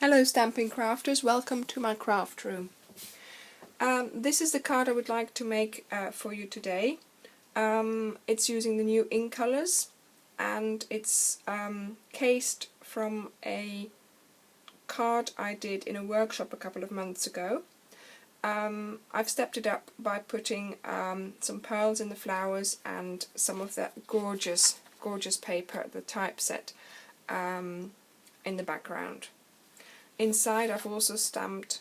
Hello Stampin' Crafters, welcome to my craft room. This is the card I would like to make for you today. It's using the new ink colours and it's cased from a card I did in a workshop a couple of months ago. I've stepped it up by putting some pearls in the flowers and some of that gorgeous paper, the Typeset, in the background. Inside I've also stamped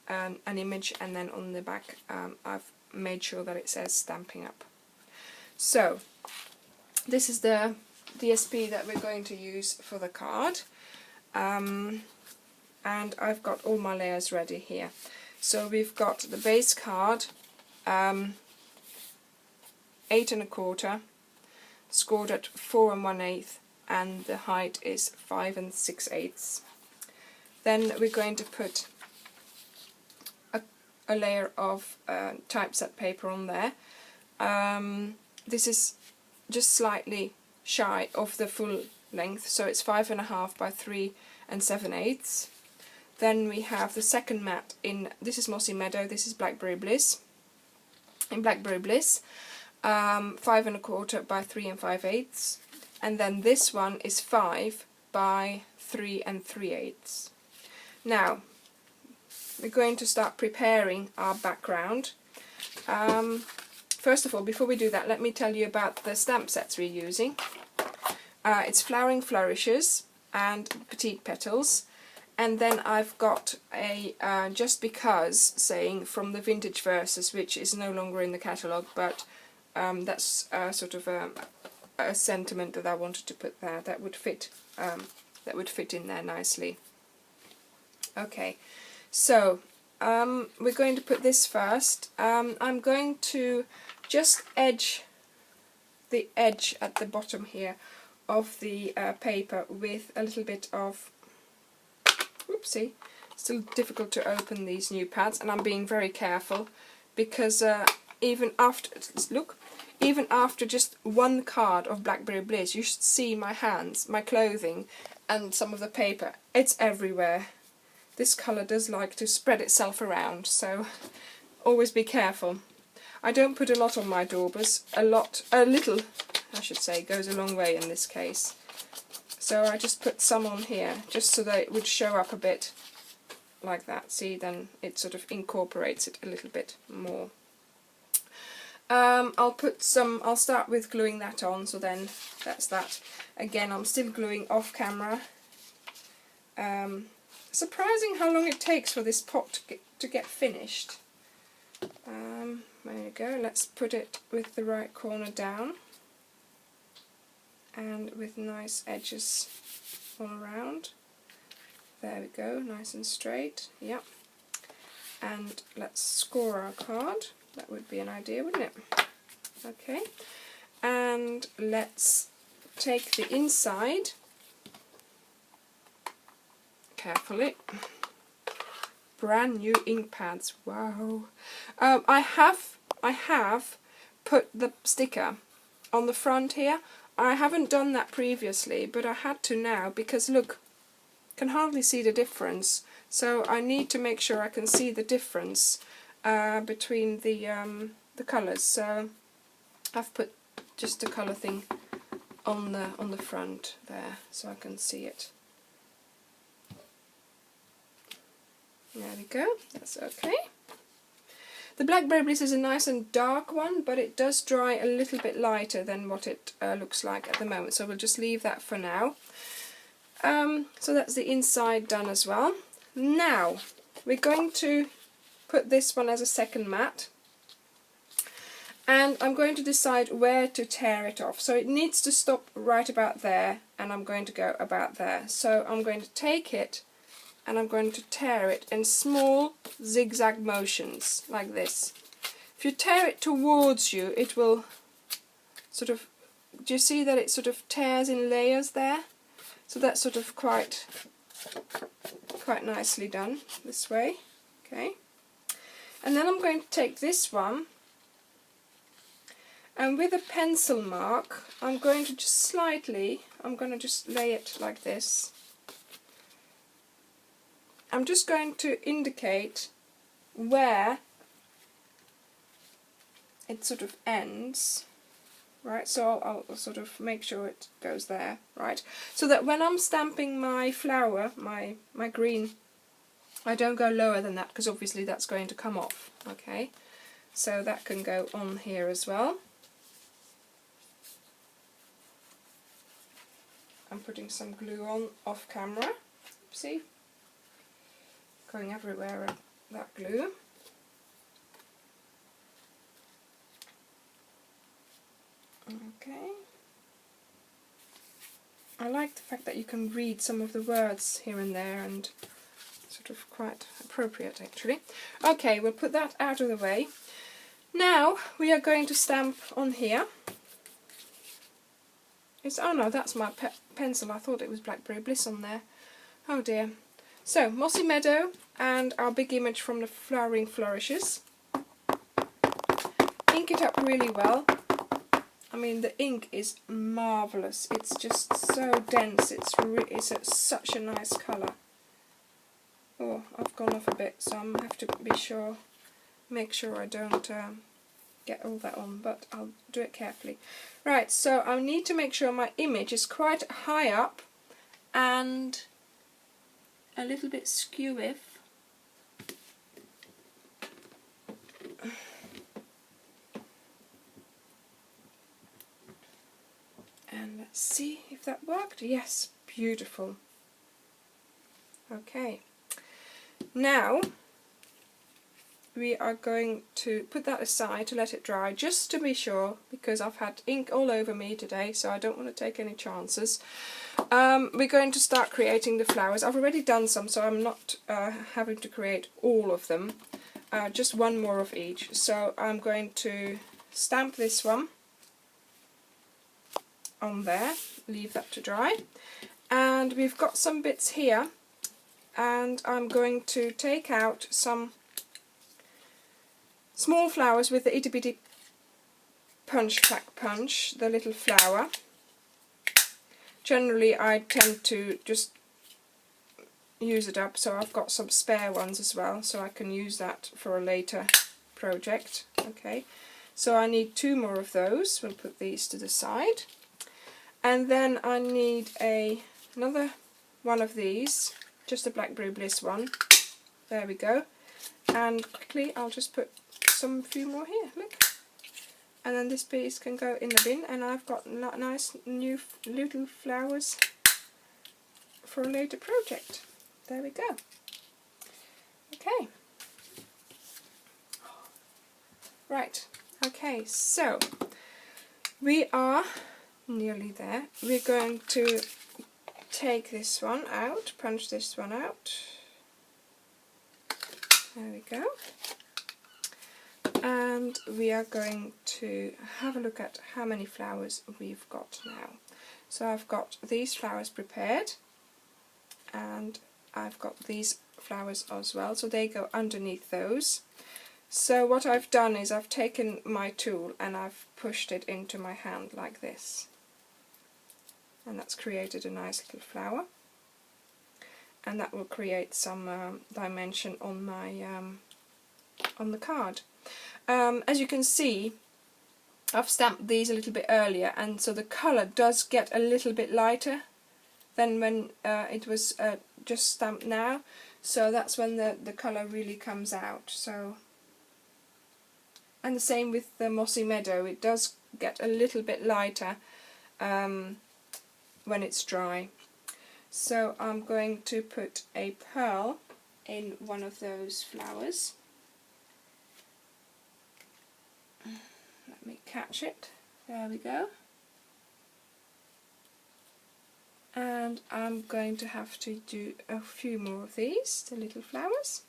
an image, and then on the back I've made sure that it says Stamping Up. So this is the DSP that we're going to use for the card, and I've got all my layers ready here. So we've got the base card, 8 1/4, scored at 4 1/8, and the height is 5 6/8. Then we're going to put a layer of Typeset paper on there. This is just slightly shy of the full length, so it's 5 1/2 by 3 7/8. Then we have the second mat in, this is Mossy Meadow, this is Blackberry Bliss. In Blackberry Bliss, 5 1/4 by 3 5/8. And then this one is 5 by 3 3/8. Now, we're going to start preparing our background. First of all, before we do that, let me tell you about the stamp sets we're using. It's Flowering Flourishes and Petite Petals. And then I've got a Just Because saying from the Vintage Verses, which is no longer in the catalogue, but that's sort of a sentiment that I wanted to put there that would fit in there nicely. Okay, so we're going to put this first. I'm going to just edge the edge at the bottom here of the paper with a little bit of, whoopsie, still difficult to open these new pads, and I'm being very careful because even after just one card of Blackberry Bliss, you should see my hands, my clothing, and some of the paper. It's everywhere. This colour does like to spread itself around, so always be careful. I don't put a lot on my daubers. A little, I should say, goes a long way in this case. So I just put some on here, just so that it would show up a bit like that. See, then it sort of incorporates it a little bit more. I'll start with gluing that on, so then that's that. Again, I'm still gluing off camera. Surprising how long it takes for this pot to get finished. There you go, let's put it with the right corner down and with nice edges all around. There we go, nice and straight, yep. And let's score our card. That would be an idea, wouldn't it? Okay, and let's take the inside carefully. Brand new ink pads, wow. I have put the sticker on the front here. I haven't done that previously, but I had to now because look, can hardly see the difference. So I need to make sure I can see the difference between the colours. So I've put just a colour thing on the front there, so I can see it. There we go, that's okay. The Blackberry Bliss is a nice and dark one, but it does dry a little bit lighter than what it looks like at the moment, so we'll just leave that for now. So that's the inside done as well. Now, we're going to put this one as a second mat, and I'm going to decide where to tear it off. So it needs to stop right about there, and I'm going to go about there. So I'm going to take it and I'm going to tear it in small zigzag motions like this. If you tear it towards you, it will sort of, do you see that it sort of tears in layers there? So that's sort of quite nicely done this way. Okay, and then I'm going to take this one, and with a pencil mark I'm going to just lay it like this, I'm just going to indicate where it sort of ends, right? So I'll sort of make sure it goes there, right? So that when I'm stamping my flower, my green, I don't go lower than that, because obviously that's going to come off, okay? So that can go on here as well. I'm putting some glue on off camera. See? Going everywhere with that glue. Okay. I like the fact that you can read some of the words here and there, and sort of quite appropriate actually. Okay, we'll put that out of the way. Now we are going to stamp on here. Oh no, that's my pencil. I thought it was Blackberry Bliss on there. Oh dear. So, Mossy Meadow and our big image from the Flowering Flourishes. Ink it up really well. I mean, the ink is marvellous. It's just so dense. It's such a nice colour. Oh, I've gone off a bit, so I'm going to have to make sure I don't get all that on, but I'll do it carefully. Right, so I need to make sure my image is quite high up and a little bit skew-if. And let's see if that worked. Yes, beautiful. Okay, now we are going to put that aside to let it dry, just to be sure, because I've had ink all over me today, so I don't want to take any chances. We're going to start creating the flowers. I've already done some, so I'm not having to create all of them, just one more of each. So I'm going to stamp this one on there, leave that to dry, and we've got some bits here, and I'm going to take out some small flowers with the itty bitty punch pack punch, the little flower. Generally I tend to just use it up, so I've got some spare ones as well, so I can use that for a later project. Okay, so I need 2 more of those. We'll put these to the side, and then I need another one of these, just a Blackberry Bliss one. There we go. And quickly I'll just put few more here, look, and then this piece can go in the bin, and I've got nice new little flowers for a later project. There we go. Okay, right, okay, so we are nearly there. We're going to take this one out, punch this one out. There we go. And we are going to have a look at how many flowers we've got now. So I've got these flowers prepared, and I've got these flowers as well, so they go underneath those. So what I've done is I've taken my tool and I've pushed it into my hand like this, and that's created a nice little flower, and that will create some dimension on my on the card. As you can see, I've stamped these a little bit earlier, and so the colour does get a little bit lighter than when it was just stamped now, so that's when the colour really comes out. So, and the same with the Mossy Meadow, it does get a little bit lighter when it's dry. So I'm going to put a pearl in one of those flowers. Let me catch it. There we go. And I'm going to have to do a few more of these, the little flowers.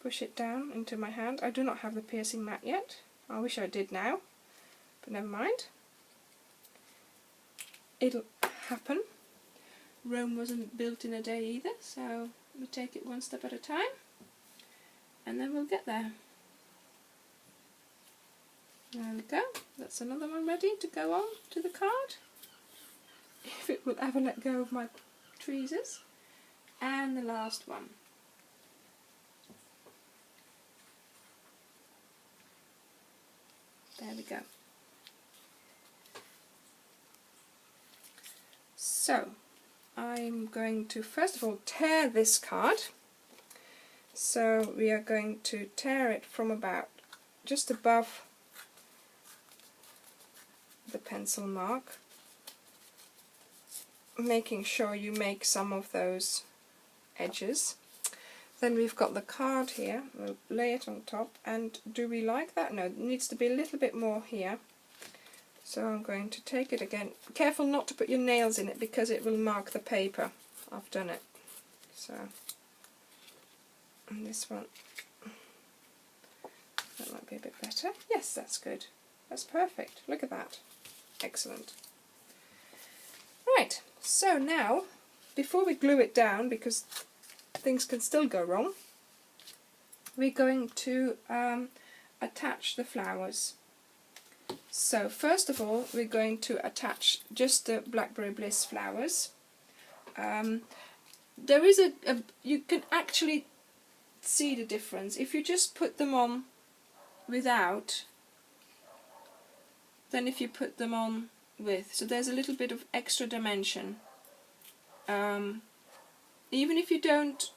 Push it down into my hand. I do not have the piercing mat yet. I wish I did now, but never mind. It'll happen. Rome wasn't built in a day either, so we'll take it one step at a time, and then we'll get there. There we go, that's another one ready to go on to the card, if it will ever let go of my tweezers. And the last one. There we go. So I'm going to first of all tear this card. So we are going to tear it from about just above the pencil mark, making sure you make some of those edges. Then we've got the card here, we'll lay it on top, and do we like that? No, it needs to be a little bit more here. So I'm going to take it again. Be careful not to put your nails in it because it will mark the paper. I've done it. So, and this one, that might be a bit better. Yes, that's good. That's perfect. Look at that. Excellent. Right, so now, before we glue it down, because things can still go wrong, we're going to attach the flowers. So first of all we're going to attach just the Blackberry Bliss flowers. There is you can actually see the difference if you just put them on without than if you put them on with. So there's a little bit of extra dimension. Even if you don't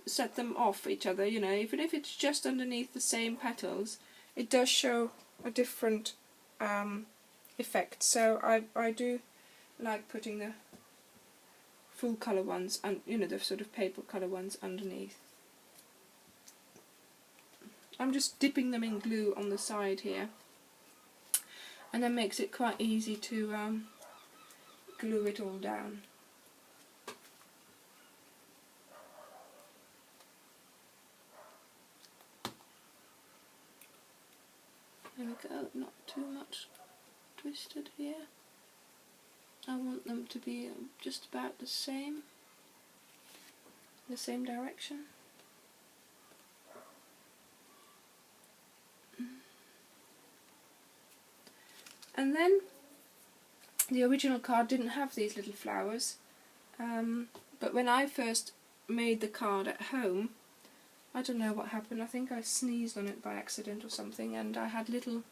set them off each other, you know, even if it's just underneath the same petals, it does show a different effect. So I do like putting the full colour ones and, you know, the sort of paper colour ones underneath. I'm just dipping them in glue on the side here, and that makes it quite easy to glue it all down. There we go, not too much twisted here. I want them to be just about the same direction. And then the original card didn't have these little flowers, but when I first made the card at home, I don't know what happened, I think I sneezed on it by accident or something, and I had little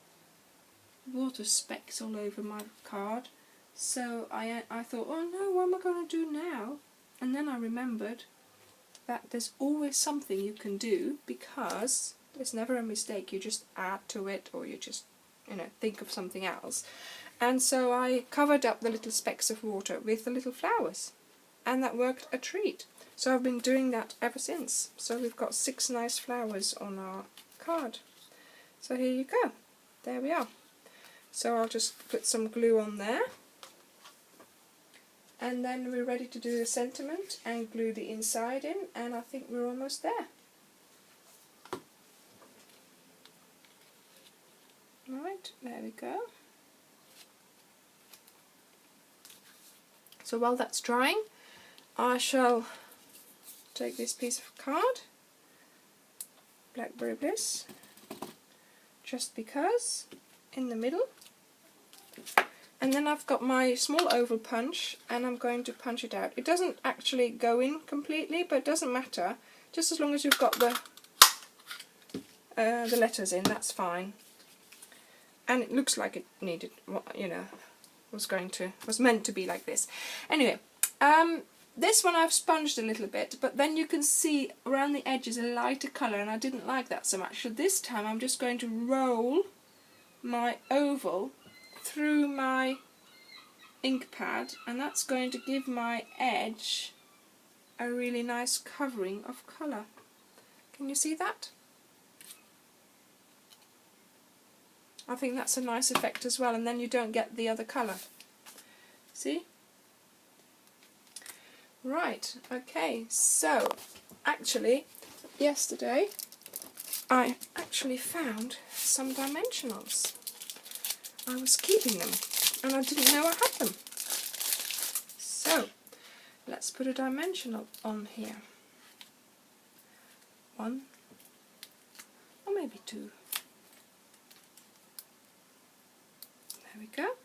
water specks all over my card. So I thought, oh no, what am I going to do now? And then I remembered that there's always something you can do, because there's never a mistake. You just add to it, or you just, you know, think of something else. And so I covered up the little specks of water with the little flowers, and that worked a treat. So I've been doing that ever since. So we've got 6 nice flowers on our card. So here you go. There we are. So I'll just put some glue on there. And then we're ready to do the sentiment and glue the inside in, and I think we're almost there. Right, there we go. So while that's drying, I shall take this piece of card, Blackberry Bliss, just because, in the middle. And then I've got my small oval punch, and I'm going to punch it out. It doesn't actually go in completely, but it doesn't matter. Just as long as you've got the letters in, that's fine. And it looks like it needed, you know, was meant to be like this. Anyway, this one I've sponged a little bit, but then you can see around the edges a lighter colour, and I didn't like that so much. So this time I'm just going to roll my oval through my ink pad, and that's going to give my edge a really nice covering of colour. Can you see that? I think that's a nice effect as well, and then you don't get the other colour. See? Right, okay, so actually yesterday I actually found some dimensionals. I was keeping them and I didn't know I had them. So let's put a dimensional on here. 1 or maybe 2. There we go.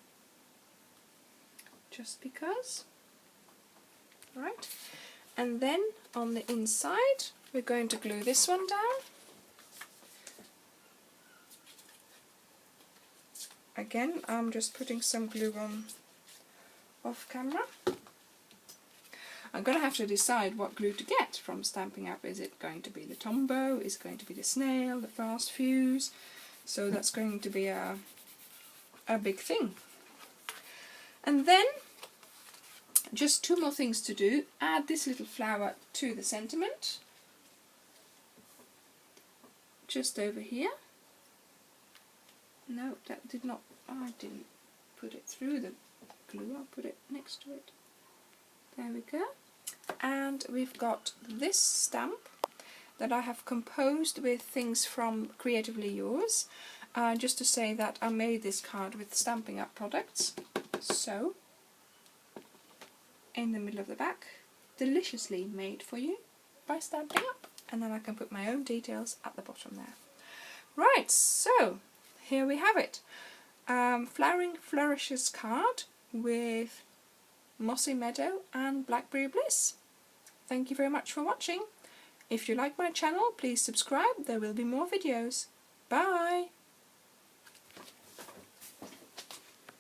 Just because. Right, and then on the inside we're going to glue this one down. Again, I'm just putting some glue on off camera. I'm going to have to decide what glue to get from Stampin' Up. Is it going to be the Tombow? Is it going to be the snail, the fast fuse? So that's going to be a big thing. And then just two more things to do. Add this little flower to the sentiment, just over here. No, that did not, I didn't put it through the glue, I'll put it next to it. There we go. And we've got this stamp that I have composed with things from Creatively Yours, just to say that I made this card with Stampin' Up products. So, in the middle of the back, deliciously made for you by Stampin' Up, and then I can put my own details at the bottom there. Right, so here we have it. Flowering Flourishes card with Mossy Meadow and Blackberry Bliss. Thank you very much for watching. If you like my channel, please subscribe. There will be more videos. Bye!